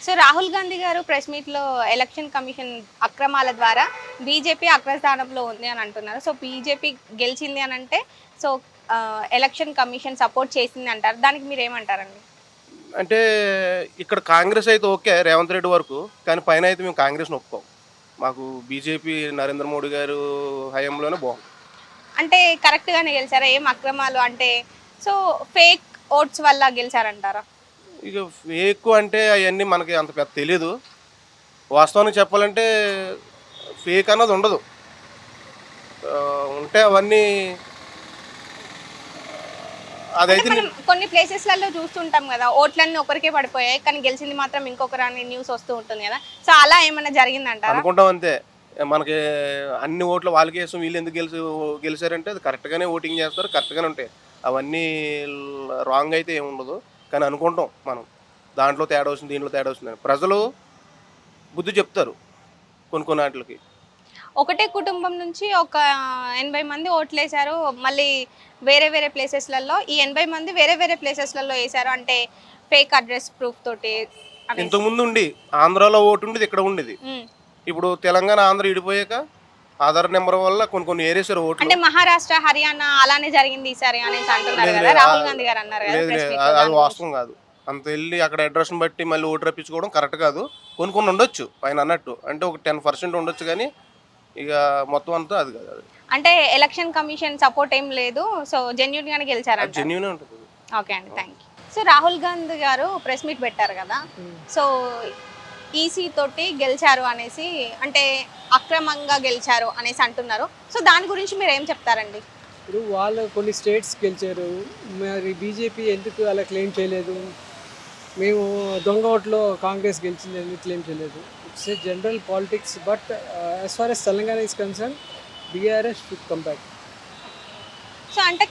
So Rahul Gandhi గారు press మీట్లో election commission అక్రమాల ద్వారా బీజేపీ అగ్రస్థానంలో ఉంది అని అంటున్నారు. సో బీజేపీ గెలిచింది అని అంటే సో ఎలక్షన్ కమిషన్ సపోర్ట్ చేసింది అంటారు. దానికి మీరు ఏమంటారండి? అంటే ఇక్కడ కాంగ్రెస్ అయితే ఓకే. రేవంత్ రెడ్డి వరకు. కానీ పైనయితే మేము కాంగ్రెస్‌ని ఒప్పుకోం. మాకు బీజేపీ నరేంద్ర మోడీ గారు హయాంలోనే బాగుంది. అంటే కరెక్ట్‌గానే గెలిచారా? ఏం అక్రమాలు అంటే సో ఫేక్ ఓట్స్ వల్ల గెలిచారంటారా? ఇక ఫేకు అంటే అయన్నీ మనకి అంత పెద్ద తెలీదు. వాస్తవానికి చెప్పాలంటే ఫేక్ అన్నది ఉండదు. ఉంటే అవన్నీ అంటే అదైతే మనం కొన్ని ప్లేసెస్‌లలో చూస్తుంటాం గదా! ఓట్లన్నీ ఒకరికే పడిపోయాయి. కానీ గెలిచింది మాత్రం ఇంకొకరని న్యూస్ వస్తూ ఉంటుంది గదా! సో అలా ఏమన్నా జరిగిందంటారా? అనుకుంటాం అంతే. మనకి అన్ని ఓట్లు వాళ్ళకేసాం వీళ్ళెందుకు గెలిసారంటే అది కరెక్ట్‌గానే ఓటింగ్ చేస్తారు. కరెక్ట్‌గానే ఉంటాయి. అవన్నీ రాంగ్ అయితే ఏముండదు. కానీ అనుకుంటాం మనం. దాంట్లో తేడా వచ్చింది, దీంట్లో తేడా వచ్చిందని. ప్రజలు బుద్ధి చెప్తారు కొన్ని కొన్ని ఆటిలకి. ఒకటే కుటుంబం నుంచి ఒక 80 మంది ఓట్లేశారు. మళ్ళీ వేరే వేరే ప్లేసెస్‌లలో ఈ 80 మంది వేరే వేరే ప్లేసెస్‌లలో ఏశారు. అంటే ఫేక్ అడ్రెస్ ప్రూఫ్ తోటి అనేసి. ఇంతకుముందుండి ఆంధ్రాలో ఓటుండేది, ఇక్కడ ఉండేది. హ్మ్. ఇప్పుడు తెలంగాణ, ఆంధ్ర ఇడిపోయాక ఆధార్ నెంబర్ వల్ల కొన్ని కొన్ని ఏరేశారు ఓట్లు. అంటే మహారాష్ట్ర, హర్యానా అలానే జరిగింది ఈసారి అనేసి అంటున్నారు లేదు గదా! లేదు. రాహుల్ గాంధీ గారు అన్నారు గదా! లేదు ప్రెస్ లేదు. మీట్‌లో అది దాని గురించి. వాస్తవం కాదు. అంత ఎళ్లి అక్కడ అడ్రస్‌ని బట్టి మళ్ళీ ఓటు రప్పించుకోవడం కరెక్ట్ కాదు. కొన్ని కొన్ని ఉండొచ్చు ఆయనన్నట్టు. అంటే ఒక 10% ఉండొచ్చు గానీ, ఇక మొత్తం అంతా అది కాదు అది. అంటే ఎలక్షన్ కమిషన్ సపోర్ట్ ఏం లేదు. సో జెన్యూన్ గానే అది గెలిచారంటారు. జెన్యూనే ఉంటది. ఓకే అండి. Thank you. So Rahul Gandhi గారు ప్రెస్ మీట్ పెట్టారు కదా! సో ఈసీ తోటి గెలిచారు అనేసి అంటే అక్రమంగా గెలిచారు అనేసి అంటున్నారు. సో దాని గురించి మీరు ఏం చెప్తారండి? ఇప్పుడు వాళ్ళు కొన్ని స్టేట్స్ గెలిచారు. మరి బీజేపీ ఎందుకు అలా క్లెయిమ్ చేయలేదు? మేము దొంగ ఓట్లో కాంగ్రెస్ గెలిచింది ఎందుకు క్లెయిమ్ చేయలేదు? It's a general politics but as far as Telangana is concern BRS should come back. So అంటే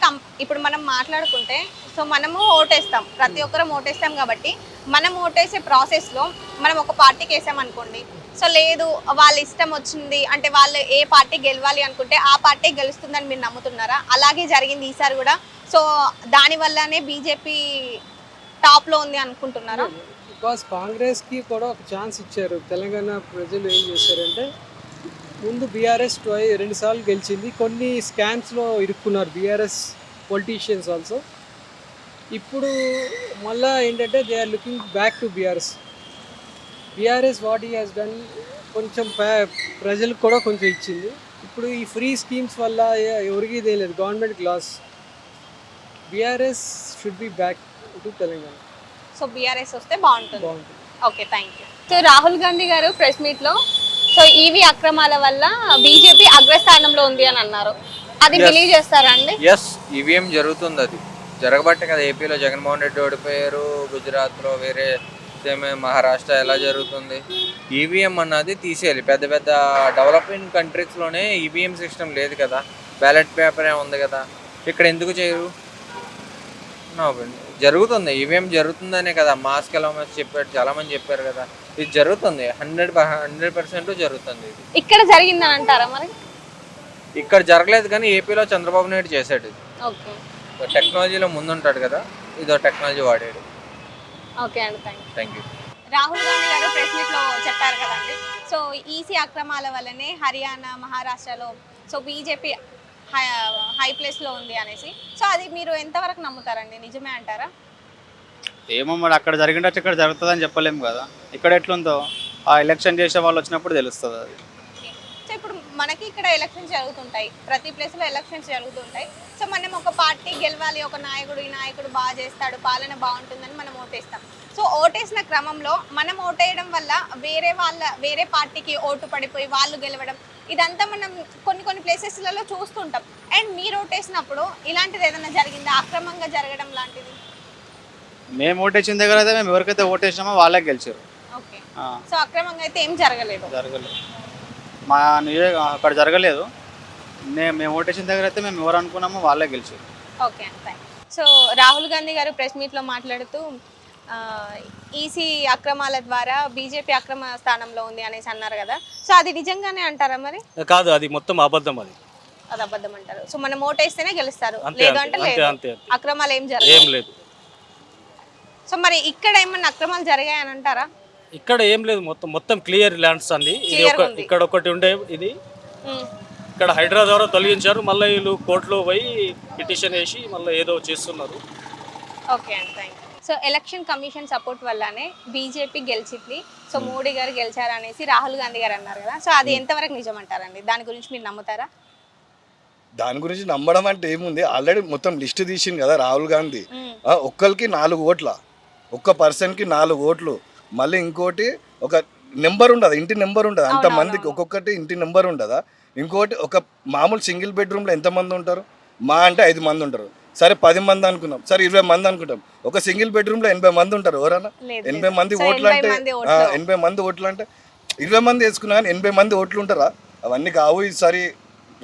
ఇప్పుడు మనం మాట్లాడుకుంటే సో మనము ఓటేస్తాం. ప్రతి ఒక్కరం ఓటేస్తాం కాబట్టి మనం ఓటేసే ప్రాసెస్‌లో మనం ఒక పార్టీకి వేసామనుకోండి. సో లేదు వాళ్ళ ఇష్టం వచ్చింది అంటే వాళ్ళు ఏ పార్టీ గెలవాలి అనుకుంటే ఆ పార్టీ గెలుస్తుందని మీరు నమ్ముతున్నారా? అలాగే జరిగింది ఈసారి కూడా. సో దానివల్లనే బీజేపీ టాప్‌లో ఉంది అనుకుంటున్నారా? బికాస్ కాంగ్రెస్కి కూడా ఒక ఛాన్స్ ఇచ్చారు. తెలంగాణ ప్రజలు ఏం చేశారంటే ముందు బీఆర్ఎస్ 2 సార్లు గెలిచింది. కొన్ని స్కామ్స్లో ఇరుక్కున్నారు బీఆర్ఎస్ పొలిటీషియన్స్ ఆల్సో. ఇప్పుడు మళ్ళా ఏంటంటే they are looking back to BRS. BRS what he has done కొంచెం ప్రజలకు కూడా కొంచెం ఇచ్చింది. ఇప్పుడు ఈ ఫ్రీ స్కీమ్స్ వల్ల ఎవరికి ఇదే లేదు, government loss. BRS should be back to Telangana. So BRS వస్తే బాగుంటుంది. బాగుంటుంది. Okay, thank you. So Rahul Gandhi గారు ప్రెస్ మీట్లో సో ఈవీ అక్రమాల వల్ల బీజేపీ అగ్రస్థానంలో ఉంది అని అన్నారు. అది బిలీవ్ చేస్తారా అండి? ఎస్, ఈవీఎం జరుగుతుంది. అది జరగబట్టే కదా ఏపీలో జగన్మోహన్ రెడ్డి ఓడిపోయారు, గుజరాత్లో వేరే సేమ్ మహారాష్ట్ర ఎలా జరుగుతుంది. ఈవీఎం అన్నది తీసేయాలి. పెద్ద పెద్ద డెవలపింగ్ కంట్రీస్లోనే ఈవీఎం సిస్టమ్ లేదు కదా, బ్యాలెట్ పేపరే ఉంది కదా, ఇక్కడ ఎందుకు చేయరు? జరుగుతుంది, ఈవీఎం జరుగుతుందనే కదా మాస్క్ ఎలా చెప్పారు, చాలా మంది చెప్పారు కదా. ఇది జరుగుతుంది, 100% జరుగుతుంది. ఇది ఇక్కడ జరిగిందని అంటారా మరి? ఇక్కడ జరగలేదు కానీ ఏపీలో చంద్రబాబు నాయుడు చేశాడు. ఇది ఓకే. టెక్నాలజీలో ముందుంటాడు కదా, ఇదో టెక్నాలజీ వాడాడు. ఓకే అండి, thank you. Thank you. Rahul Gandhi గారు ప్రెస్ మీట్లో చెప్పారు కదండి. సో ఈసీ అక్రమాల వల్లనే హర్యానా, మహారాష్ట్రలో సో బీజేపీ హై ప్లేస్లో ఉంది అనేసి. సో అది మీరు ఎంతవరకు నమ్ముతారండి? నిజమే అంటారా? ఏమో మరి అక్కడ జరిగిండొచ్చు, ఇక్కడ జరుగుతుందని చెప్పలేము కదా. ఇక్కడ ఎట్లుందో ఆ ఎలక్షన్ చేసే వాళ్ళు వచ్చినప్పుడు తెలుస్తుంది అది. సో ఇప్పుడు మనకి ఇక్కడ ఎలక్షన్స్ జరుగుతుంటాయి, ప్రతి ప్లేస్లో ఎలక్షన్స్ జరుగుతుంటాయి. సో మనం ఒక పార్టీ గెలవాలి, ఒక నాయకుడు ఈ నాయకుడు బాగా చేస్తాడు, పాలన బాగుంటుందని మనం ఓటేస్తాం. సో ఓటేసిన క్రమంలో మనం ఓటేయడం వల్ల వేరే పార్టీకి ఓటు పడిపోయి వాళ్ళు గెలవడం ఇదంతా మనం కొన్ని ప్లేసెస్లలో చూస్తుంటాం. అండ్ మీరు ఓటేసినప్పుడు ఇలాంటిది ఏదైనా జరిగిందా, అక్రమంగా జరగడం లాంటిది? మేము ఓటేసిన దగ్గర అయితే మేము ఎవరికైతే ఓటేసినామో వాళ్ళే గెలిచారు. ఓకే. సో అక్రమంగా అయితే ఏం జరగలేదు? జరగలేదు, మా అక్కడ జరగలేదు. మేము ఓటేసిన దగ్గర అయితే మేము ఎవరు అనుకున్నామో వాళ్ళే గెలిచారు. Okay, thank you. So Rahul Gandhi గారు ప్రెస్ మీట్లో మాట్లాడుతూ ఈసీ అక్రమాల ద్వారా బీజేపీ అక్రమ స్థానంలో ఉంది అనేసి అన్నారు కదా. సో అది నిజంగానే అంటారా మరి? కాదు, అది మొత్తం అబద్ధం. అది అబద్ధం అంటారు. సో మనం ఓటేస్తేనే గెలుస్తారు, అంతే, లేదు అంటే అంతే, లేదు. అంతే. అక్రమాలు ఏం ఏం జరగలేదు. లేదు. సో మరి ఇక్కడ ఏమన్నా అక్రమాలు జరిగాయని అంటారా? ఇక్కడ ఏం లేదు, మొత్తం మొత్తం క్లియర్ ల్యాండ్స్ అండి. ఇది Clear ఒక ఉంది. ఇక్కడ ఒకటి ఉండే ఇది ఉమ్. ఇక్కడ హైడ్రా ద్వారా తొలగించారు. మళ్ళీ వీళ్ళు కోర్టులో పోయి పిటిషన్ వేసి మళ్ళీ ఏదో చేస్తున్నారు. ఓకే అండి, thank you. So election commission support వల్లనే బీజేపీ గెలిచింది. సో మోడీ గారు గెలిచారనేసి రాహుల్ గాంధీ గారు అన్నారు కదా, సో అది ఎంతవరకు నిజం అంటారండి? దాని గురించి మీరు నమ్ముతారా? దాని గురించి నమ్మడం అంటే ఏముంది, ఆల్రెడీ మొత్తం లిస్ట్ తీసింది కదా రాహుల్ గాంధీ. ఉమ్. ఒక్కరికి 4 ఓట్ల, ఒక్క పర్సన్కి 4 ఓట్లు. మళ్ళీ ఇంకోటి ఒక నెంబర్ ఉండదు, ఇంటి నెంబర్ ఉండదు. అంతమందికి ఒక్కొక్కటి ఇంటి నెంబర్ ఉండదా. ఇంకోటి ఒక మామూలు సింగిల్ బెడ్రూమ్లో ఎంతమంది ఉంటారు? మా అంటే 5 మంది ఉంటారు. సరే 10 మంది అనుకున్నాం, సరే 20 మంది అనుకుంటాం. ఒక సింగిల్ బెడ్రూమ్లో 80 మంది ఉంటారు. ఎవరన్నా లేదు, 80 మంది సో ఓట్లు అంటే 80 మంది ఓట్లు. 80 మంది ఓట్లు అంటే 20 మంది వేసుకున్నా కానీ 80 మంది ఓట్లు ఉంటారా? అవన్నీ కావు. ఈసారి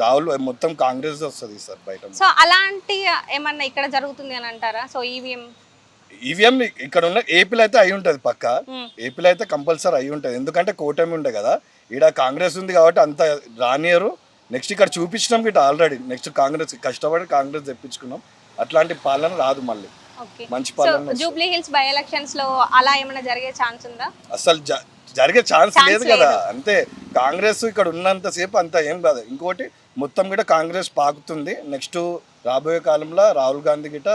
రాహుల్ మొత్తం కాంగ్రెస్ వస్తుంది ఈసారి బయట. సో అలాంటి ఏమన్నా ఇక్కడ జరుగుతుంది అని అంటారా? సో ఈవీఎం ఇక్కడ ఉన్న ఏపీలో అయితే అయి ఉంటుంది పక్క. ఏపీలో అయితే కంపల్సరీ అయి ఉంటుంది, ఎందుకంటే కూటమి ఉండే కదా. ఈడ కాంగ్రెస్ ఉంది కాబట్టి అంత రానియరు. నెక్స్ట్ ఇక్కడ చూపించినాం గిట్ట ఆల్రెడీ. నెక్స్ట్ కాంగ్రెస్ కష్టపడి కాంగ్రెస్ తెప్పించుకున్నాం. అట్లాంటి పాలన రాదు మళ్ళీ, మంచి పాలన. జూబ్లీ హిల్స్ బై ఎలక్షన్స్ లో అలా ఏమైనా జరిగే ఛాన్స్ ఉందా? అసలు జరిగే ఛాన్స్ లేదు కదా. అంతే, కాంగ్రెస్ ఇక్కడ ఉన్నంతసేపు అంత ఏం కాదు. ఇంకోటి మొత్తం కూడా కాంగ్రెస్ పాకుతుంది. నెక్స్ట్ రాబోయే కాలంలో రాహుల్ గాంధీ గిట్ట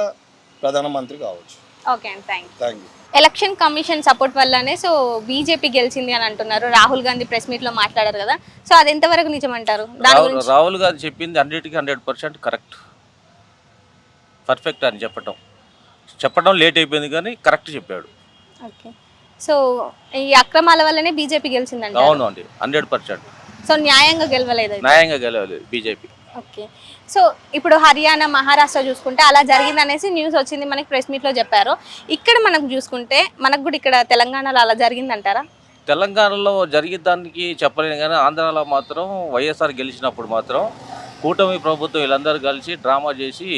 ప్రధానమంత్రి కావచ్చు. ఓకే అండి, thank you. Election commission support వల్లనే సో బీజేపీ గెలిచింది అని అంటున్నారు. రాహుల్ గాంధీ ప్రెస్ మీట్ లో మాట్లాడారు కదా, సో అది ఎంతవరకు నిజం అంటారు? దాని గురించి రాహుల్ గారు చెప్పింది 100% కరెక్ట్, పర్ఫెక్ట్ అని చెప్పడం లేట్ అయిపోయింది కానీ కరెక్ట్ చెప్పాడు. ఓకే, సో ఈ అక్రమాల వల్లనే బీజేపీ గెలిచిందంట. అవును అండి, 100% సో న్యాయంగా గెలవలేదు అయితే. న్యాయంగా గెలవాలి బీజేపీ. ఓకే, సో ఇప్పుడు హర్యానా, మహారాష్ట్ర చూసుకుంటే అలా జరిగిందనేసి న్యూస్ వచ్చింది, మనకి ప్రెస్ మీట్లో చెప్పారు. ఇక్కడ మనకు చూసుకుంటే మనకు కూడా ఇక్కడ తెలంగాణలో అలా జరిగిందంటారా? తెలంగాణలో జరిగే దానికి చెప్పలేను కానీ ఆంధ్రాలో మాత్రం వైఎస్ఆర్ గెలిచినప్పుడు మాత్రం కూటమి ప్రభుత్వం వీళ్ళందరూ కలిసి డ్రామా చేసి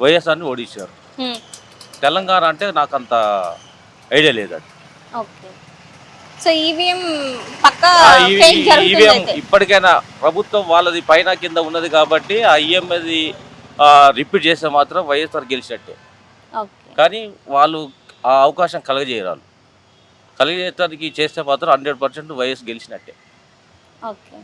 వైఎస్ఆర్ని ఓడించారు. తెలంగాణ అంటే నాకు అంత ఐడియా లేదు అది. ఓకే, సో ఈవీఎం పక్కా ఫేక్ జరుగుతుంది ఈవీఎం అయితే. ఇప్పటికైనా ప్రభుత్వం వాళ్ళది పైన కింద ఉన్నది కాబట్టి ఆ ఈఎంఐది రిపీట్ చేస్తే మాత్రం వైఎస్ఆర్ గెలిచినట్టే. ఓకే, కానీ వాళ్ళు ఆ అవకాశం కలిగజేయడానికి చేస్తే మాత్రం 100% వైఎస్ గెలిచినట్టే. ఓకే.